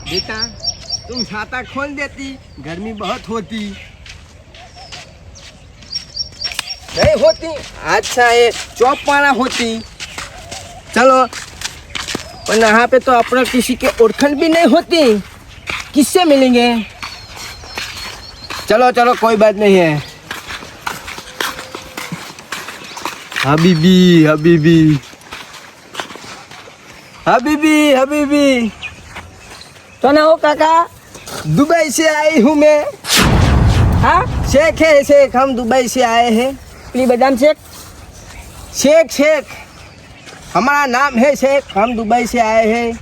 बेटा तुम छाता खोल देती, गर्मी बहुत होती। नहीं होती, अच्छा ये चौक पाना होती। चलो, पर यहाँ पे तो अपना किसी के ओरखन भी नहीं होती, किससे मिलेंगे? चलो चलो कोई बात नहीं है। हबीबी हबीबी हबीबी हबीबी। तो ना हो काका। दुबई से आई हूँ मैं। हाँ शेख है शेख, हम दुबई से आए हैं। प्ली बादाम शेक। शेख शेख हमारा नाम है शेख, हम दुबई से आए हैं।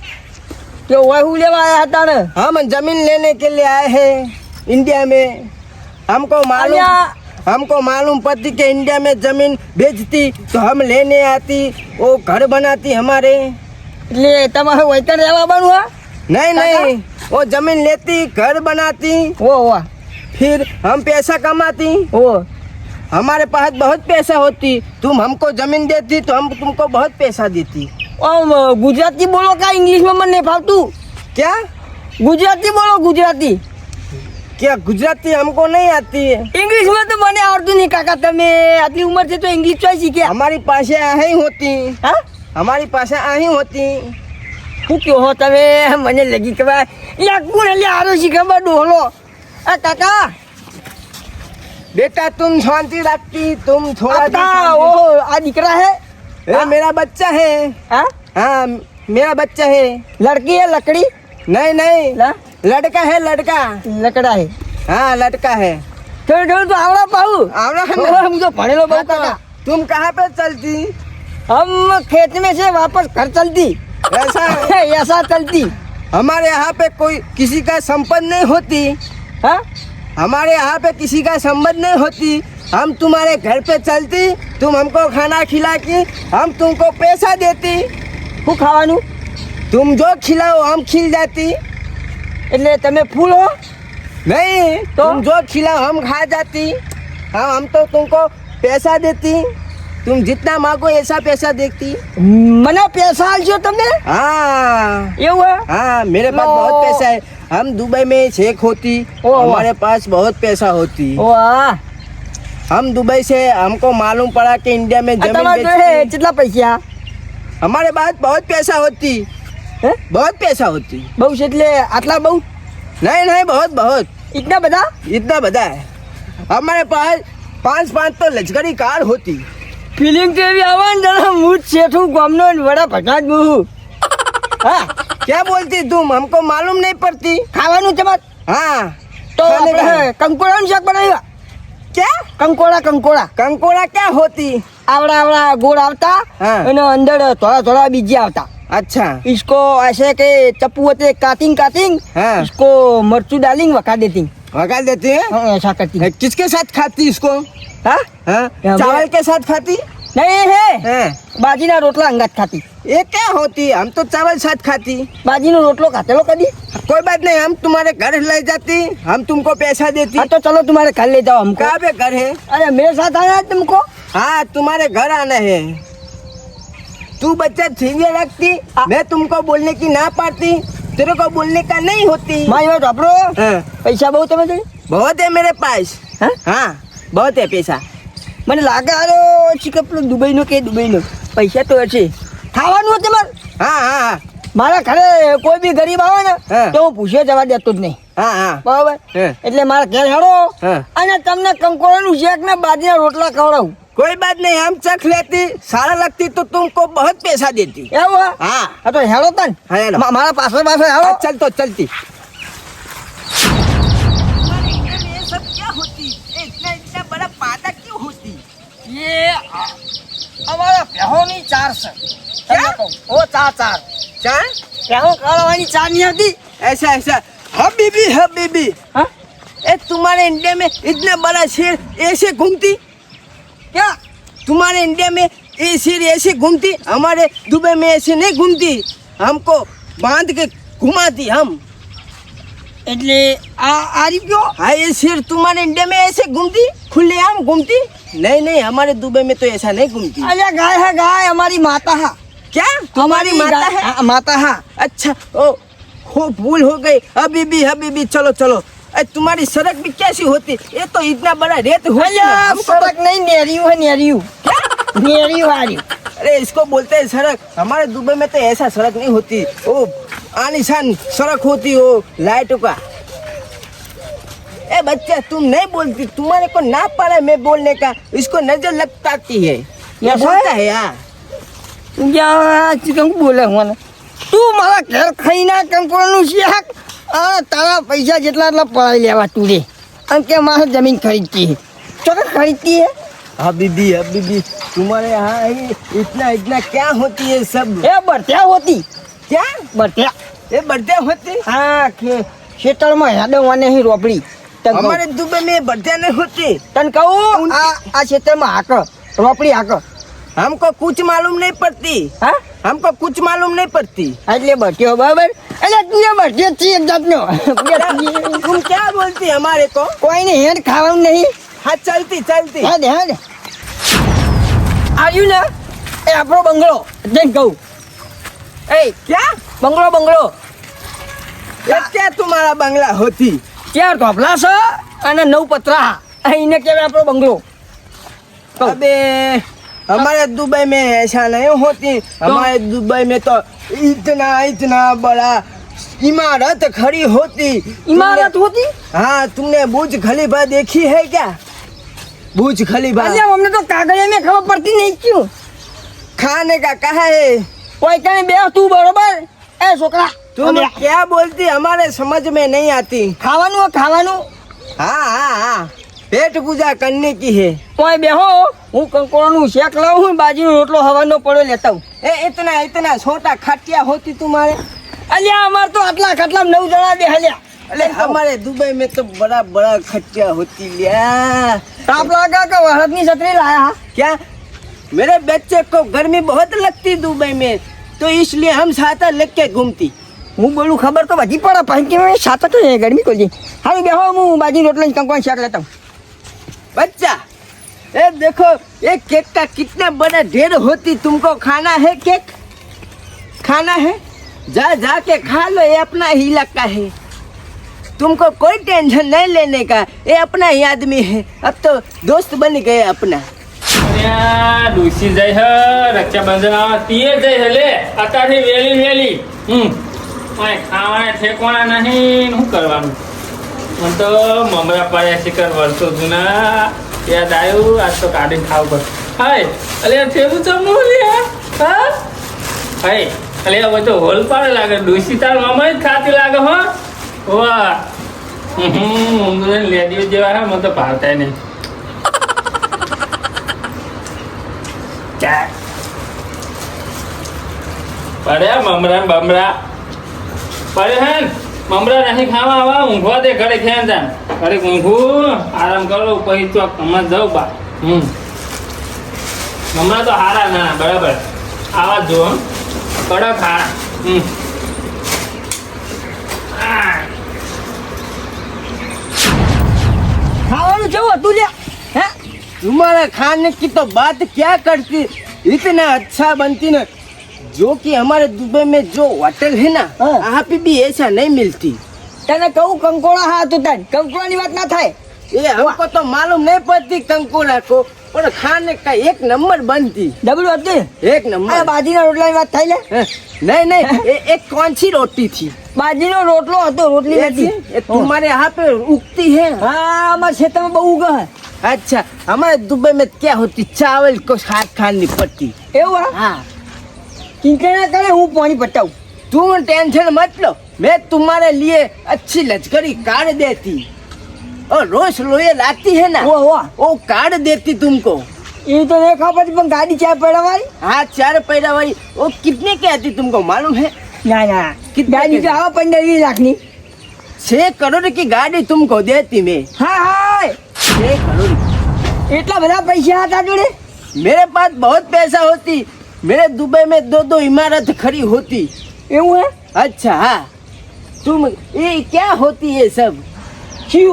तो वही लेवा आया था ना। हम जमीन लेने के लिए आए हैं इंडिया में। हमको मालूम पड़ती कि इंडिया में जमीन बेचती तो हम लेने आती, वो घर बनाती हमारे। ले तुम्हारे वही कर रेवा बनवा। नहीं नहीं, वो जमीन लेती, घर बनाती, वो फिर हम पैसा कमाती। वो हमारे पास बहुत पैसा होती, तुम हमको जमीन देती तो हम तुमको बहुत पैसा देती। और गुजराती बोलो का, इंग्लिश में मन नहीं फालतू। क्या गुजराती बोलो, गुजराती। क्या गुजराती हमको नहीं आती है? इंग्लिश में तो મને આવડતું नहीं काका, તમે આટલી ઉંમર છે તો इंग्लिश ચોઈ શીખ્યા? हमारी पासे आई होती, હા हमारी पासे आई होती। શું કહો હો તમે? મને લગી કે યા કોણ લે આરો શીખવા ડોહલો। આ કાકા बेटा तुम शांति रखती, तुम थोड़ा આપકા शांति- ओ આ દીકરા है? ये मेरा बच्चा है। हाँ हाँ मेरा बच्चा है। लड़की है लकड़ी? नहीं नहीं, ला लड़का है लड़का। लकड़ा है। हाँ लड़का है। थोड़ा थोड़ा तो आवड़ा पाऊ। आवड़ा है ना? हम तो पढ़े लो हाँ, बहुत तो काका। तुम कहाँ पे चलती? हम खेत में से वापस घर चलती। ऐसा ऐसा चलती। हमारे यहाँ पे कोई किसी का संपत्ति नहीं होती। हाँ हमारे यहाँ पे किसी का संबंध नहीं होती। हम तुम्हारे घर पे चलती, तुम हमको खाना खिला के हम तुमको पैसा देती। શું ખાવાનું? तुम जो खिलाओ हम खिल जाती। એટલે તમે ફૂલ હો? नहीं तो? तुम जो खिलाओ हम खा जाती। हाँ हम तो तुमको पैसा देती, तुम जितना मांगो ऐसा पैसा देती। મને પૈસા આલશો તમે? हाँ એવું હે? हाँ मेरे पास लो। बहुत पैसा है। हम दुबई में शेख होती, ओ, हमारे पास बहुत पैसा होती। વાહ हम दुबई से, हमको मालूम पड़ा कि इंडिया में આ जमीन તમારે જો હે बेचती। કેટલા પૈસા? हमारे पास बहुत पैसा होती, હે? बहुत पैसा होती। બહુ છે એટલે આટલા બહુ? नहीं नहीं बहुत बहुत, ઇતના બધા? इतना बता है। हमारे पास 5 तो लश्करी कार होती। ફિલિંગ તો એવી આવે ને જાણે હું જ શેઠું ગામનો ને વડા ભટાજ બહુ। હા क्या बोलती तुम, हमको मालूम नहीं पड़ती। ખાવાનું તમારે हाँ તો खाने का है। આપણે કંકોડાનું શાક બનાવ્યા। क्या કંકોડા કંકોડા कंकोड़ा क्या होती? આવડા આવડા ગોળ આવતા હા। અને અંદર થોડા થોડા બીજી આવતા। अच्छा इसको ऐसे के चप्पू होते काटिंग काटिंग हाँ। इसको मर्चू डालिंग वका देती। भगा देती है। हाँ, ऐसा करती। किसके साथ खाती इसको? हाँ हाँ क्या चावल बोला? के साथ खाती नहीं है है। बाजीना रोटला अंगात खाती। ये क्या होती? हम तो चावल साथ खाती। बाजीनो रोटलो खातेलो कदी। कोई बात नहीं, हम तुम्हारे घर ले जाती, हम तुमको पैसा देती। हाँ तो चलो तुम्हारे घर ले जाओ हमको। कहाँ पे घर है? अरे मेरे साथ आना है तुमको। हाँ तुम्हारे घर आना है। तू बच्चा सीधे रखती, मैं तुमको बोलने की ना पाती, तेरे को बोलने का नहीं होती। मारी बात आपरो हाँ, पैसा बहुत તમે જોઈ? बहुत है मेरे पास। हाँ? हाँ बहुत है पैसा। મને લાગે આરો ચીકપલો દુબઈનો કે દુબઈનો પૈસા તો હશે। ખાવાનું હતું તમારે? हाँ हाँ हाँ મારા ઘરે કોઈ બી ગરીબ આવે ને હા। તો હું પૂછ્યો જવા દેતો જ નહીં। हाँ हाँ બરાબર હા। એટલે મારા ઘેર હેડો હા। અને તમને કંકોડાનું શાક ને બાજરીના રોટલા ખવડાવું। कोई बात नहीं, हम चख लेती, सारा लगती तो तुमको बहुत पैसा देती। એવું હે? हाँ હા તો હેડો તન હા, હેડો। મારા પાસે પાસે હેડો। चल तो चलती। ये सब क्या होती? इतना इतना बड़ा पादा क्यों होती? ये અમારા પહેહોની ચાર છે। क्या? ઓ ચાર ચાર चार પહેહો કાઢવાની ચાર નહીં આવતી? ऐसा ऐसा। हबीबी हबीबी, હા ए तुम्हारे इंडिया में इतना बड़ा शेर ऐसे घूमती? क्या? तुम्हारे इंडिया में ये शेर ऐसे घूमती, हमारे दुबई में ऐसे नहीं घूमती। हमको बांध के घुमाती हम। એટલે આ રીપ્યો हाँ ये शेर तुम्हारे इंडिया में ऐसे घूमती, खुलेआम घूमती? नहीं नहीं, हमारे दुबई में तो ऐसा नहीं घूमती। અલ્યા ગાય હે ગાય અમારી માતા હા। क्या तुम्हारी माता है? માતા હા। अच्छा ओ हो भूल हो गई। अभी चलो चलो। तुम्हारी सड़क भी कैसी होती? ये तो इतना बड़ा रेत हो अल्लाह सड़क नहीं नेरियो है नेरियो नेरियो आ रही। अरे इसको बोलते हैं सड़क। हमारे दुबई में तो ऐसा सड़क नहीं होती, वो आलीशान सड़क होती हो लाइटों का। ए बच्चा तुम नहीं बोलती, तुम्हारे को ना पड़ा मैं बोलने का, इसको नजर लगताती है। ये ऐसा बोलता है यार। યા ચિકન બોલે હું તું મારા ઘર ખાઈના કંકોળનું શાક તારા પૈસા જેટલા એટલા પડાવી લેવા તું રે અને કે મારે જમીન ખરીદતી है ચોક્કસ ખરીદતી है अभी तुम्हारे यहाँ इतना इतना क्या होती है सब? એ બરત્યા હોતી क्या બરત્યા ये बढ़ते होती? હા ખેતરમાં હેડવાની હી રોપડી हमारे दुबई में बढ़ते नहीं होती। તને કહું આ ખેતરમાં હાક રોપડી હાક हमको कुछ मालूम नहीं पड़ती। હા हमको कुछ मालूम नहीं पड़ती। એટલે બરત્યો બરાબર એટલે તું એ બરત્યો છે એક જાતનો तुम क्या बोलती हमारे को? કોઈને હેડ ખાવાનું નહીં हाँ चलती चलती। હેડ હેડ આવ્યું ને એ આપણો બંગલો જઈને કહું એ क्या બંગલો ये क्या तुम्हारा बंगला होती? ચાર ધોપલા છે અને 9 પતરા એને કહેવાય આપણો બંગલો अबे हमारे दुबई में ऐसा नहीं होती। हमारे दुबई में तो इतना इतना बड़ा इमारत खड़ी होती। इमारत होती? हाँ तुमने बुर्ज खलीफा देखी है क्या? बुर्ज खलीफा अरे हमने तो कागज में खबर पड़ती नहीं क्यों खाने का कहा है? कोई कहीं बे तू बरोबर ए छोकरा तुम क्या बोलती? हमारे समझ में नहीं आती। खावानू हाँ पेट पूजा करने की है। कोई बेहो હું કંકોળાનું શેક લાવું હું બાજીનો રોટલો હવાનો પડ્યો લેતા હું इतना इतना छोटा खटिया होती तुम्हारे? અલ્યા અમાર તો આટલા ખાટલા 9 જણા બેહલ્યા अरे हमारे दुबई में तो बड़ा बड़ा खटिया होती लिया। તાપ લાગા કે વરદની છત્રી લાયા क्या मेरे बच्चे को गर्मी बहुत लगती दुबई में, तो इसलिए हम छाता लेके घूमती। હું બોલું ખબર તો બધી પડે પણ કે મેં સાત તો ગરમી કોઈ હારું બેહો હું બાજી રોટલો કંકોળ શેક લેતા હું बच्चा ये देखो ये केक का कितना बड़ा ढेर होती। तुमको खाना है केक? खाना है? जा के खा लो, ये अपना ही इलाका है। तुमको कोई टेंशन नहीं लेने का, ये अपना ही आदमी है। अब तो दोस्त बन गए अपना। અરે ડૂસી જાય હે રક્ષાબંધન આવે તીએ જાય હે લે અત્યારથી વેલી આ ખાવાના ઠેકવાના નહીં શું કરવાનું મને તો મમરા પાડ્યા શિકાર વર્ષો જૂના યાદ આવ્યું આજ તો કાઢીને ખાવું પડે હાય અલે થેવું ચમનું લે હા હાય અલે હવે તો હોલ પાડે લાગે ડૂસી તાર મામા જ ખાતી લાગે હો વાહ લેડીઓ જેવા હે મને તો ભાવતા નહીં પડ્યા મમરા બમરા પડે હે મમરા નહીં ખાવા આવા ઊંઘવા દે ઘરે ખેન જાન ઘરે ઊંઘું આરામ કરો પછી ચોક હમણાં જાઉં બા મમરા તો હારા ના બરાબર આવા જ જો કડક હારા ખાવાનું કેવું હતું લે હે तुम्हारा खाने की तो बात क्या करती, इतना अच्छा बनती ना। जो कि हमारे दुबई में जो होटल है ना हाँ। वहाँ पे भी ऐसा नहीं मिलती। તને કહું કંકોળા હા તું તાન કંકોળાની વાત ના થાય ये हमको तो मालूम नहीं पड़ती कंकोड़ा को, पर खाने का एक नंबर बनती। ડબલું હતું एक આ नंबर। બાજીના રોટલાની વાત થાય લે नहीं ये एक कौन सी रोटी थी? બાજીનો રોટલો હતો રોટલી નથી ये तुम्हारे यहाँ पे उगती है? હા અમારા ખેતરમાં બહુ ઉગે હે अच्छा हमारे दुबई में क्या होती, चावल को साथ खानी पड़ती। એવું હા हाँ કિંકણા કરે હું પાણી પટાવું तुम टेंशन मत लो, मैं तुम्हारे लिए अच्छी लश्करी कार देती और रोज लोहे लाती है ना વાહ વાહ वो कार देती तुमको। એ તો નહીં ખબર પણ ગાડી ચાર પડવાની हाँ 4 पैदा वाली वो कितने की आती तुमको मालूम है? ના ના कितने ગાડી की? તો આવા 15-20 લાખની 6 करोड़ की गाड़ी तुमको देती मैं। હા હા 6 करोड़। એટલા બધા પૈસા હતા જોડે मेरे पास बहुत पैसा होती, मेरे दुबई में 2 इमारत खड़ी होती। એવું હે अच्छा हाँ तुम ये क्या होती है सब? શું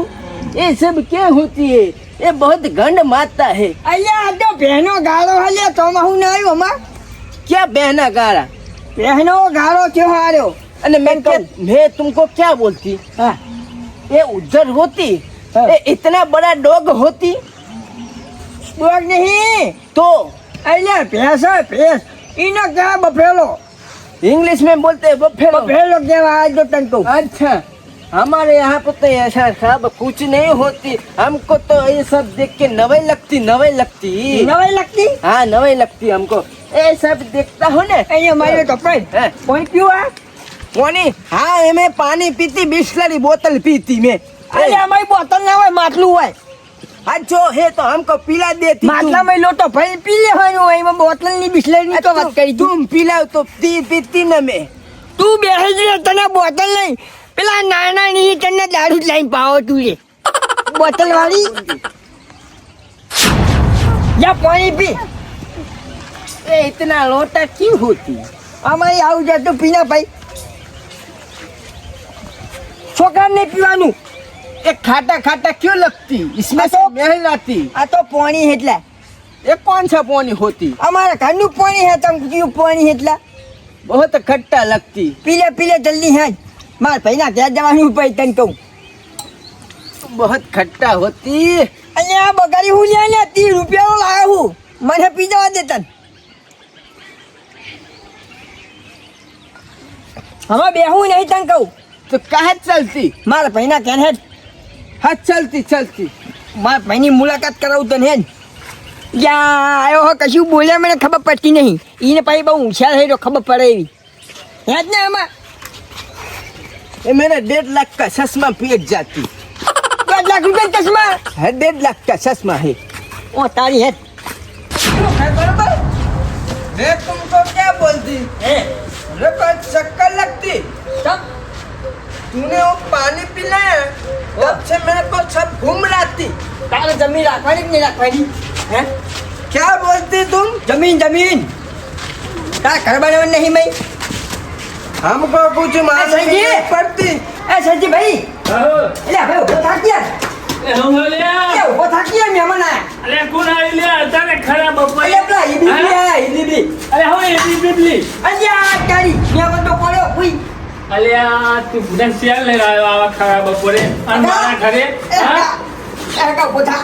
ये सब क्या होती है? ये बहुत गंड मारता है। અહીંયા આ તો બહેનો ગાળો હલે તો હું ના આવ્યો અમાર क्या बहना गारा? બહેનો ગાળો કેવો આવ્યો अरे मैं तुमको क्या बोलती हाँ ये उधर होती हाँ। ये इतना बड़ा डॉग होती ડોગ નહીં तो અહીંયા ભેંસ હે ભેંસ ઈનો કહેવાય બફેલો इंग्लिश में बोलते हैं बफेलो બફેલો કહેવાય આ જો તને કહું अच्छा हमारे यहाँ पे तो ऐसा सब कुछ नहीं होती हमको तो ये सब देख के नवे लगती નવાઈ લાગતી हाँ नवे लगती हमको ये सब देखता हो ना અહીંયા મારે કપાઈ हाँ, કોઈ પીવા पानी हाँ मैं पानी पीती बिस्लरी बोतल पीती मैं અરે અમારી બોટલ ના હોય માટલું હોય हाँ जो है तो हमको पिला देती માટલામાં લોટો ભરી પી લેવાનું હોય એમાં બોટલની બિસ્લરીની તો વાત કરી તું तुम पिलाओ तो पीती न मैं તું બેસી જ રે, તને બોટલ નહીં પેલા નાના ની તને દારૂ જ લઈને પાવો તું રે બોટલ વાળી જા પાણી પી ये इतना लोटा क्यों होती અમારી આવું જતું પીના ભાઈ છોકરા નહીં પીવાનું ये खाटा खाटा क्यों लगती इसमें हाँ से तो- महल आती આ તો પાણી એટલે ये कौन सा पानी होती અમારા ઘરનું પાણી હે તમ કયું પાણી એટલે बहुत खट्टा लगती પી લે જલ્દી હે માર ભાઈના ઘેર જવાનું ભાઈ તને કહું बहुत खट्टा होती અહીંયા બગાડી હું લે ને 30 રૂપિયાનો લાવ્યો હું મને પી જવા દે તને હવે બેહું નહીં તને કહું तो कहाँ चलती મારા ભાઈના ઘેર હેડ हाँ चलती चलती મારા ભાઈની મુલાકાત કરાવું તને હેડ જ્યાં આવ્યો હો કશું બોલ્યા મને ખબર પડતી નહીં એને પછી બહુ હોશિયાર થઈ તો ખબર પડે એવી હેડ ને આમાં ये मेरा 1.5 लाख का चश्मा पीट जाती 5 લાખ રૂપિયા ચશ્મા है 1.5 लाख का चश्मा है ઓ તારી હેડ बराबर मैं तुमको क्या बोलती मेरे को चक्कर लगती तूने वो पानी पिलाया तब से मेरे को सब घूम लाती તારે જમીન રાખવાની કે નહીં રાખવાની હે क्या बोलती तुम જમીન જમીન તારા ઘર બનાવવાનું નહીં ભાઈ हमको कुछ मालूम ऐसा ही नहीं है? पड़ती એ સંજી ભાઈ આહો. એટલે હવે ઉભો થાક્યા એ હું લ્યા. એ ઉભો થાક્યા મહેમાન આયા અલે કોણ આવી લે અચાનક ખરા બપોરે એટલે પેલા ઈબી હા? આયા ઈબી અલે હું એવી બીબલી અલ્યા તારી મહેમાન તો પડ્યો ઉઈ અલ્યા તું બધા શેર લઈ આવ્યો આવા ખરા બપોરે અને મારા ઘરે હા?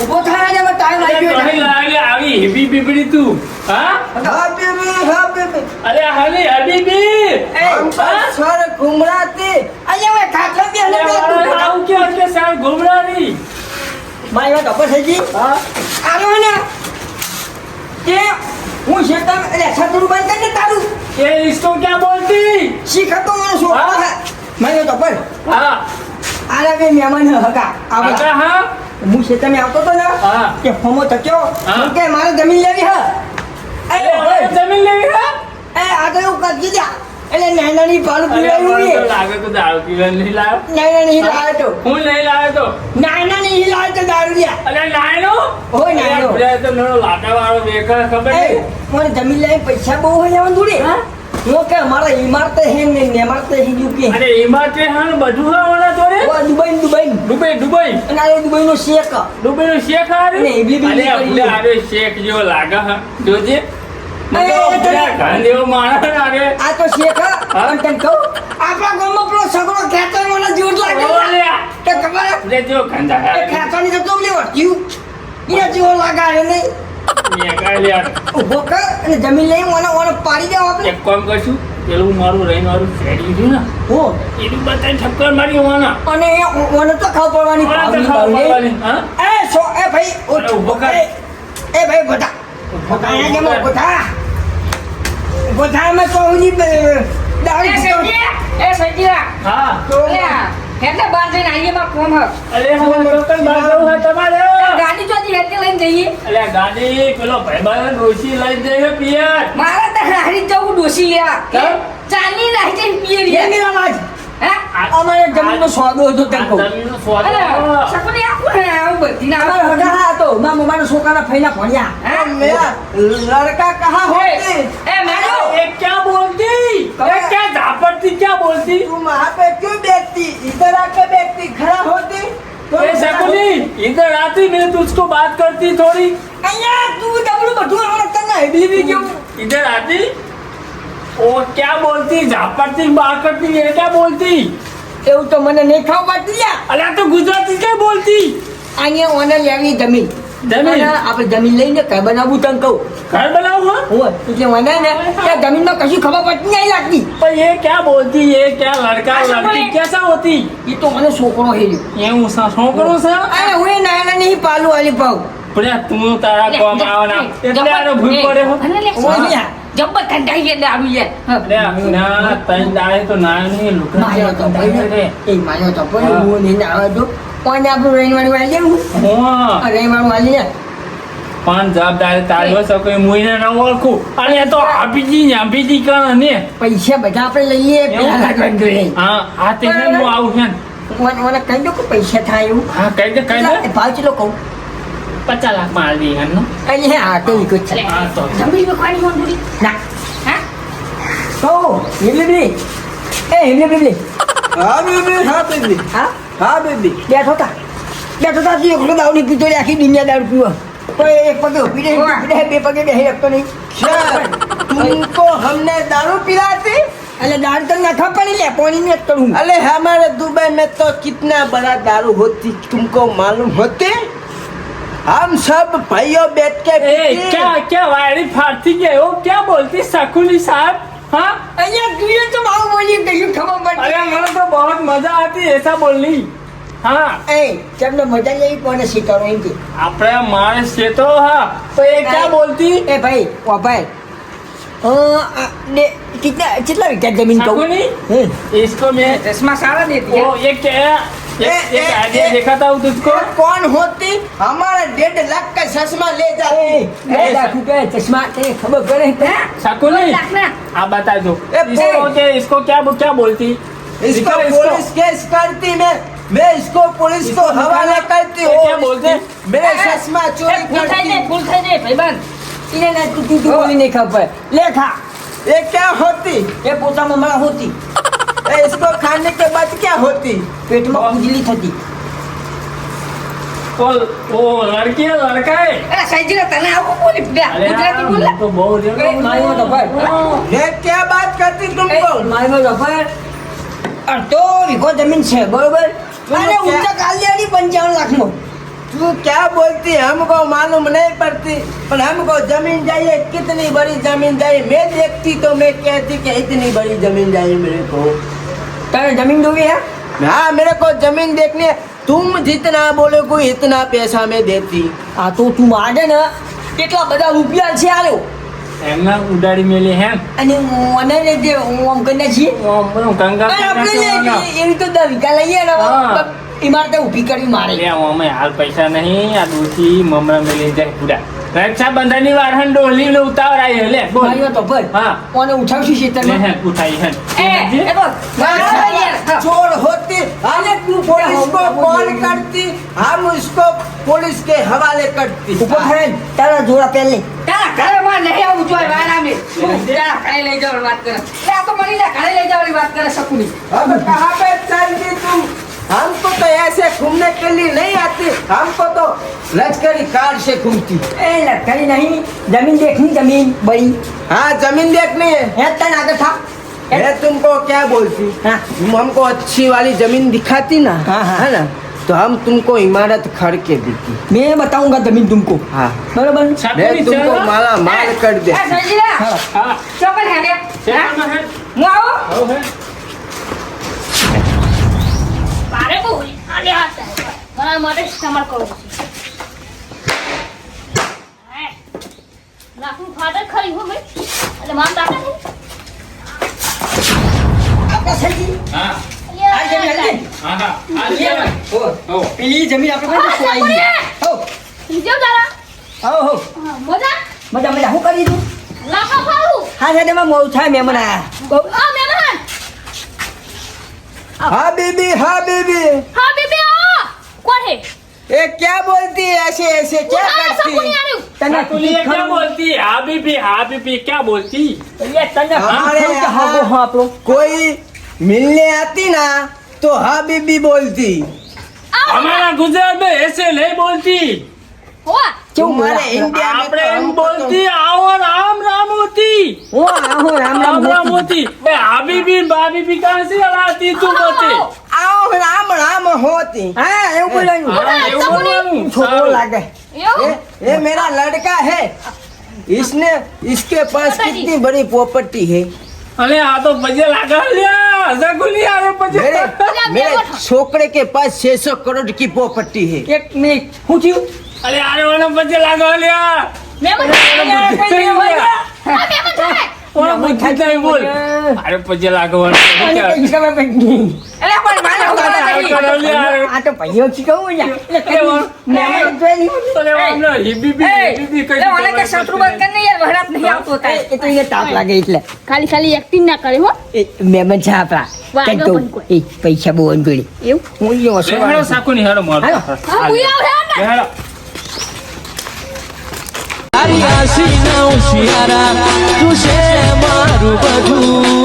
ઉભો થાય ને એમાં ટાઈમ અલે લાગ્યો ઘણી લાગે આવી હેબી બીબડી તું હા हाँ बेबी અલે હાલી હબીબી हमको सर घुमराती અહીંયા હવે ખાટલા બે અલે મારા આવું કે એટલે સાર ઘુમરાની મારી વાત અપર થઈ ગઈ હા આરો ને કે હું શેતમ એટલે છતરું બંધ કરીને તારું ये इसको क्या बोलती શીખતો મારો છોકરો હા? હે મારી વાત અપર हाँ આરા બે મહેમાન હકા अच्छा આવા हाँ હું શેતમે આવતો તો ને હા. કે ફોમો થક્યો હા. કે મારે જમીન લેવી હે अरे हमारे जमीन लेवी है એ આ તો એવું કરી દીધા એટલે નાનાની પાલું अरे પીવડાવ્યું हमारे ને तो लागे तो दारू पीने नहीं लायो નાનાની લાવે તો हूँ नहीं लायो तो નાનાની લાવે તો દારૂ લ્યા अरे लायनो ओए नायनो। तो मेरा लाटा वालों देखा खबर એ नहीं મને જમીન લઈને પૈસા બહુ હોય લેવાનું થોડી હા? હું કે અમારા ઇમારત હે ને ઇમારત હે યુકે अरे हिमाचल हाँ बधु है वाला तो रे ઓ દુબઈ दुबई दुबई અને આ દુબઈ નો શેક दुबई नो शेख आ रे नहीं, इबली अरे करी अपने लो। आ रे शेख जो लागा है जो जे ए, मतलब तो- घर देव मारा आ रे આ તો શેક હા? અને તને કહું આપણા ગામમાં પેલો સગડો ખેતર મને જોર લાગે ઓલે કે ખબર હે? रे जो गंदा એ है ખેતરની તો તો લેવા ક્યું એને જેવો લાગાડે નહીં ये का लिया ઉભો કર અને જમીન લઈને મને પાડી દેવા આપણે એક કામ કરશું પેલું મારું રહીને મારું શેડી છે ને હો એની બધાય ઠપકર મારી હોવાના અને મને તો ખાવ પડવાની ઓલા તો ભાવની ખાવા ભાવની. પડવાની, હા? એ ભાઈ અરે ઊભો કર. એ ભાઈ બધા અહીંયા કેમ ઊભો થા ઊભો થા મેં કહું ની દારૂ પીતો. હા તો એટલે બાર જઈને આવીએ માં કોમ હ અરે હું લોકલ બાર જવું હે તમારે ગાડી ચોથી હેતે લઈને જઈએ અલે ગાડી પેલો ભાઈબાને ડોશી લઈ જઈએ પિયર મારે તો હારી જવું ડોસી લ્યા કેમ? ચાલી નાખી જઈને પીએ એ લ્યા મેરા લાજ હે અમારે જમીનનો સોદો હતો તે કહું જમીનનો સ્વાદ અરે આવ્યો. સપને આખું હે આવું બધી ના અમારા હગા હતો મારા મમ્માના છોકરાના ફઈના ભણ્યા હે मेरा लड़का कहाँ होती એ મેલો ये क्या बोलती ये क्या झापड़ती क्या बोलती तुम वहाँ पे क्यों बैठती इधर आके बैठती खड़ा होती तो ये शकुनी इधर आती मैं तुझको बात करती थोड़ी અહીંયા તું ડબલું બધું આવડે તને હેબલી બી કેવું इधर आती ओ क्या बोलती झापड़ती बात करती ये क्या बोलती એવું તો મને નહીં ખાવ પડતી લ્યા. अरे तो गुजराती क्या बोलती અહીંયા ઓને લેવી જમીન. જમીન? અને આપણે જમીન લઈને ઘર બનાવવું તને કહું. घर बनाओ हाँ હોય એટલે મને ને ત્યાં જમીનમાં કશું ખબર પડતી નહીં લાગતી. पर ये क्या बोलती ये क्या लड़का ऐसा लड़की बोले? कैसा होती એ તો મને છોકરો હેર્યો. ये ऊसा छोकरो सा અરે હું એ નાના નહીં પાલું આલી પાઉં. પણ તું તારા કોમ આવના એટલે આને ભૂલ પડે હો ઓલિયા. જબ્બર કંટાઈ ગયા દારૂ યાર. હા. અરે ના તઈ દાડે તો ના નહીં માર્યો તો લુકડા ભાઈ ને. એ માર્યો તો ભાઈ હું લઈને આવે તો કોઈને આપણું રહીવાનું વાળી હું હા રહીવાનું વાળી ને પણ જવાબદારી તારી હોય શકે મુઈને ન ઓળખું અને એ તો આપીજી કણ ને પૈસા બધા આપણે લઈએ પેલા લાગવાનું જોઈએ. હા આ તે હું આવું છે ને. મને કહી દો કે પૈસા થાય એવું. હા કહી દે ભાવ ચલો કહું 50 લાખ માં આવી હે નો અહીંયા હા તો ઈ કુછ હા તો જમીન ખાવાની મંજૂરી ના હા તો હિમલી એ હિમલી હા બેબી હા બેબી હા હા બેબી બેઠો તા તું એકલો દારૂ નહીં પીતો રે, આખી દુનિયા દારૂ પીવો તો એક પગે ઉભી રહી બે પગે બેસી શકતો નહીં. क्या तुमको हमने दारू पिलाती એટલે દારૂ તો નાખવા પડી લે પાણી में करूँ. अरे हमारे दुबई में तो कितना बड़ा दारू होती तुमको मालूम होते हम सब भाइयों बैठ के ए पीते। क्या क्या वायरी फाड़ती गए हो क्या बोलती सकुली साहब हाँ અહીંયા તું તો બહુ બોલી કશું ખબર પડતી. अरे मुझे तो बहुत मजा आती ऐसा बोलनी हाँ એ તમને મજા લેવી કોને શીખવાનું એમ કે આપણે માણસ છે તો હા તો એ क्या बोलती એ ભાઈ ઓ ભાઈ कितना कितना वीघा जमीन कहूँ सकुनी हम्म। इसको मैं ચશ્મા સારા દેતી वो ये क्या एक आइडिया देखा था तुझको ये कौन होती हमारा 1.5 लाख का चश्मा ले जाती ए लाख रुपया चश्मा ते खबर करे હે? सकुनी લાખના. आप बता दो ए, इसको क्या बोलती इसको दिखा पुलिस केस करती मैं इसको पुलिस को हवाले करती ये हूँ क्या बोलते? मेरा चश्मा એ चोरी ફૂલ થઈ करती જાય ફૂલ થઈ જાય ભાઈબંધ इन्हें ना तू बोली नहीं खबर लेखा ये क्या होती ये पोता में मला होती ए, इसको खाने के बाद क्या होती पेट में खुजली थती वो लड़की है लड़का है અરે સાઈજીને તને આવું બોલી બે अरे ગુજરાતી यार, બોલ मैं तो बहुत ए, मायो तो भाई ये क्या बात करती तुमको मायो तो भाई और तो वीघो जमीन छे बरोबर अरे क्या- ऊंचा काल दियाड़ी 55 लाख में तू क्या बोलती हमको मालूम नहीं पड़ती पर हमको जमीन चाहिए कितनी बड़ी जमीन चाहिए मैं देखती तो मैं कहती कि इतनी बड़ी जमीन चाहिए मेरे को तेरे जमीन दोगी है हाँ मेरे को जमीन देखनी है तुम जितना बोले कोई इतना पैसा मैं देती आ तो तू मागे ना કેટલા બધા રૂપિયા છે આલ્યો એમને ઉડાડી મેલી હે અને મને ને જે ઓમ કરીને છીએ ગંગા અરે આપણે એવી તો દવિકા લઈએ ને હા. ઇમારતે ઊભી કરી મારે અમે હાલ પૈસા નહીં આ દૂધી મમરા મેલી જાય પૂરા રક્ષાબંધનની વારહન ડોલી ને ઉતાવળ આવી હે લે બોલ માર્યો તો ભાઈ હા કોને ઉઠાવશું છે લે તને હે ઉઠાઈ હે એ બોલ चोर होती हम पुलिस को कॉल करती हम उसको पुलिस के हवाले करती ઉપર ફરેન તારા જોડા પહેર લે તારા ઘરે માં નહીં આવું જોઈએ વારામે તારા ઘરે લઈ જવાની વાત કરે એ આ તો મળી લે ઘરે લઈ જવાની વાત કરે સકુની अब कहाँ पे चल दी तुम हमको तो ऐसे घूमने के लिए नहीं आती हमको तो लश्करी कार से घूमती એ લટકારી નહીં જમીન देखनी जमीन बड़ी हाँ जमीन देखनी है હે તને આગળ થા मैं तुमको क्या बोलती हाँ। तुम हमको अच्छी वाली जमीन दिखाती ना हाँ, हाँ। है ना तो हम तुमको इमारत खड़ के देती मैं बताऊंगा जमीन तुमको हाँ बरोबर मैं तुमको माला माल कर दे એ સાઈજીને હા. હા ચોપન હે ને શેમાં હે હું આવું આવો હે મારે બહુ આલે હાથ મારા માટે સમર કરવું છે નાખું ફાદર ખરી હો ભાઈ એટલે મામ દાખલા નહીં આપણે સહી હા આ જમીન હલી હા હા આ લે ઓ ઓ પેલી જમીન આપણે પાસે સોઈ હો જેવ તારા હો હો મજા મજા મજા હું કરી દઉં લાખા ખાવું હા સાહેબ મોડું થાય મહેમાન આયા આ મહેમાન हाँ बीबी हाँ बीबी હા બેબી આ કોણ હે ये क्या बोलती है ऐसे ऐसे क्या આ करती સકુની है આવ્યું તને सकुली ये क्या बोलती हाँ बीबी क्या बोलती ये तने हमारे यहाँ हाँ आपको कोई मिलने आती ना तो हाँ बीबी बोलती हमारा गुजरात में ऐसे नहीं बोलती હોવા કેવું तुम्हारे બોલે? इंडिया में આપણે तो એમ हमको तो- બોલતી આવો રામ રામ હોતી ઓ આહો રામ રામ રામ રામ હોતી એ હાબીબી ને બાબીબી કાં છે અલાતી તું બોલતી आओ राम राम होती હા એવું બોલવાનું હા, એવું બોલવાનું છોકરો સારું. લાગે એવું ये मेरा लड़का है इसने इसके पास कितनी बड़ी प्रॉपर्टी है અરે આ તો પજે લાગે લ્યા હસગુલી આરો પજે मेरे छोकरे के पास 600 करोड़ की प्रॉपर्टी है એક મિનિટ શું થયું અરે આરે ઓનો પજે લાગે લ્યા મેમન આ મેમન થાય ઓનો બુદ્ધિ થઈ બોલ અરે પજે લાગવાનો પૈસા પૈસા એટલે પણ મારે કરો લ્યા આ તો ભાઈઓ શીખવું યાર મહેમાન જોઈ નહીં અરે ઓનો હિબીબી હિબીબી કઈ મને કે શત્રુ બંધ કરીને યાર વહરાપ નહીં આવતો કાંઈ. એ તો એને તાપ લાગે એટલે ખાલી એક્ટિંગ ના કરે હો એ મહેમાન છે આપણા વાંધો કંઈક પણ કોઈ. એ પૈસા બહુ અનગળી એવું હું એ વસો હેડો સાકુ ની હેડો માર હાલો. હા હું આવ હે હેડો તારી આશી ના ઉશિયારા તું છે મારું બધું